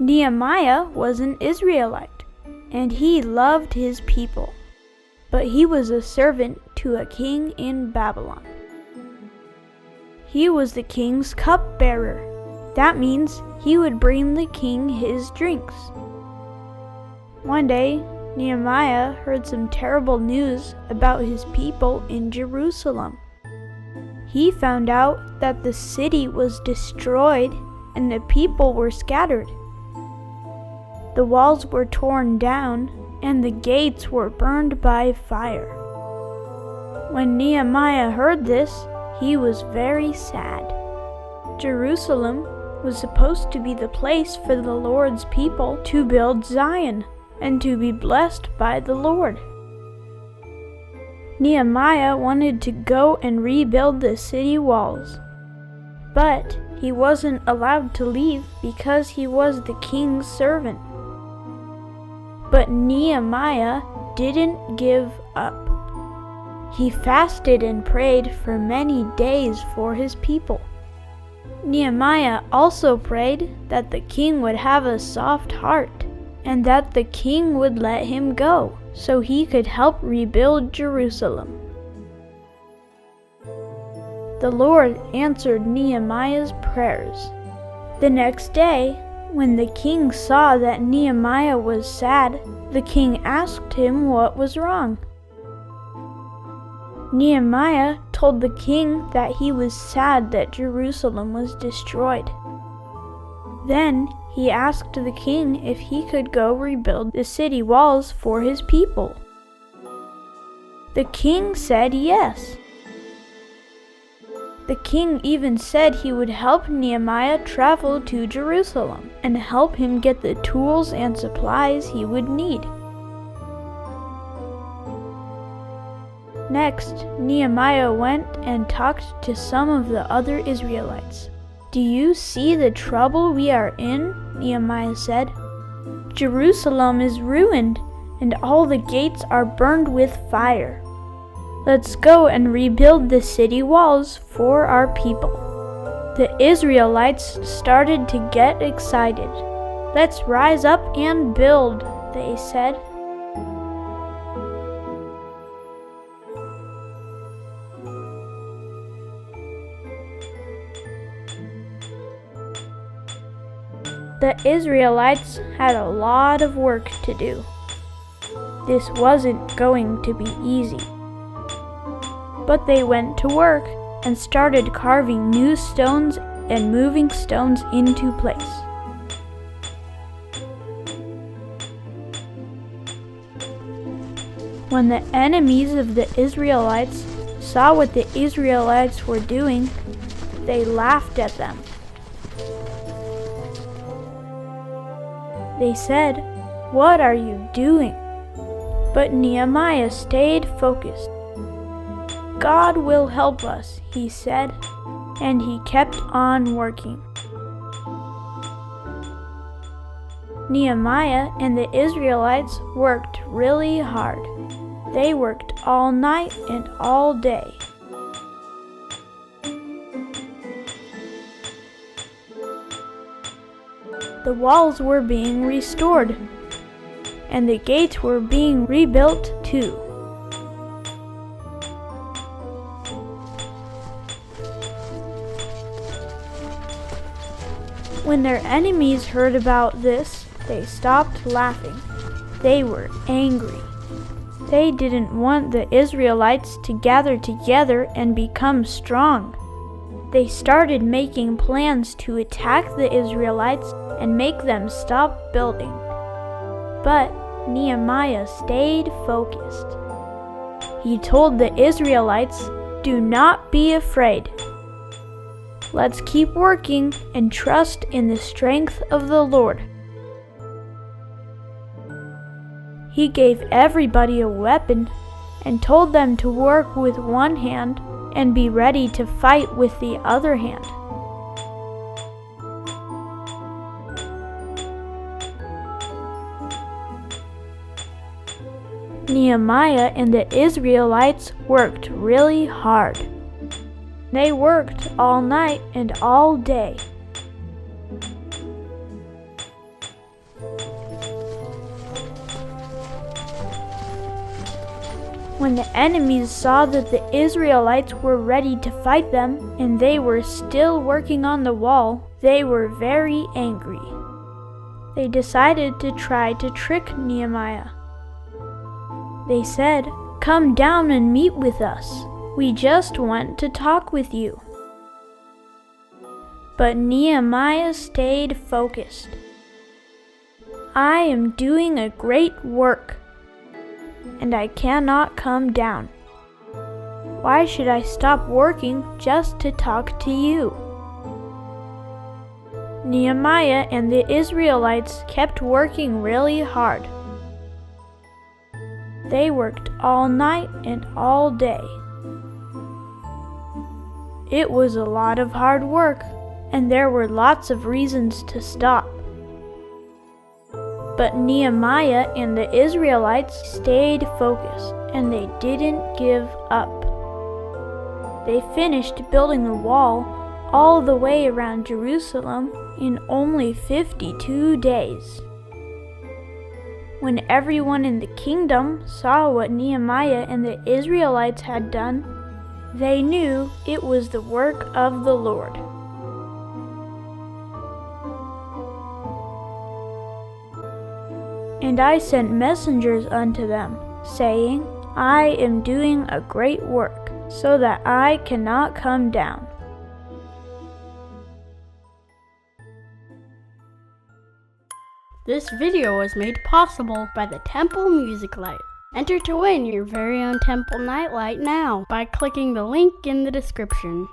Nehemiah was an Israelite, and he loved his people, but he was a servant to a king in Babylon. He was the king's cupbearer. That means he would bring the king his drinks. One day, Nehemiah heard some terrible news about his people in Jerusalem. He found out that the city was destroyed and the people were scattered. The walls were torn down and the gates were burned by fire. When Nehemiah heard this, he was very sad. Jerusalem was supposed to be the place for the Lord's people to build Zion and to be blessed by the Lord. Nehemiah wanted to go and rebuild the city walls, but he wasn't allowed to leave because he was the king's servant. But Nehemiah didn't give up. He fasted and prayed for many days for his people. Nehemiah also prayed that the king would have a soft heart and that the king would let him go so he could help rebuild Jerusalem. The Lord answered Nehemiah's prayers. The next day, when the king saw that Nehemiah was sad, the king asked him what was wrong. Nehemiah told the king that he was sad that Jerusalem was destroyed. Then he asked the king if he could go rebuild the city walls for his people. The king said yes. The king even said he would help Nehemiah travel to Jerusalem and help him get the tools and supplies he would need. Next, Nehemiah went and talked to some of the other Israelites. "Do you see the trouble we are in?" Nehemiah said. "Jerusalem is ruined, and all the gates are burned with fire. Let's go and rebuild the city walls for our people." The Israelites started to get excited. "Let's rise up and build," they said. The Israelites had a lot of work to do. This wasn't going to be easy. But they went to work and started carving new stones and moving stones into place. When the enemies of the Israelites saw what the Israelites were doing, they laughed at them. They said, "What are you doing?" But Nehemiah stayed focused. "God will help us," he said, and he kept on working. Nehemiah and the Israelites worked really hard. They worked all night and all day. The walls were being restored, and the gates were being rebuilt too. When their enemies heard about this, they stopped laughing. They were angry. They didn't want the Israelites to gather together and become strong. They started making plans to attack the Israelites and make them stop building. But Nehemiah stayed focused. He told the Israelites, "Do not be afraid. Let's keep working and trust in the strength of the Lord." He gave everybody a weapon and told them to work with one hand and be ready to fight with the other hand. Nehemiah and the Israelites worked really hard. They worked all night and all day. When the enemies saw that the Israelites were ready to fight them, and they were still working on the wall, they were very angry. They decided to try to trick Nehemiah. They said, "Come down and meet with us. We just want to talk with you." But Nehemiah stayed focused. "I am doing a great work, and I cannot come down. Why should I stop working just to talk to you?" Nehemiah and the Israelites kept working really hard. They worked all night and all day. It was a lot of hard work, and there were lots of reasons to stop. But Nehemiah and the Israelites stayed focused, and they didn't give up. They finished building the wall all the way around Jerusalem in only 52 days. When everyone in the kingdom saw what Nehemiah and the Israelites had done, they knew it was the work of the Lord. And I sent messengers unto them, saying, "I am doing a great work, so that I cannot come down." This video was made possible by the Temple Music Light. Enter to win your very own Temple Nightlight now by clicking the link in the description.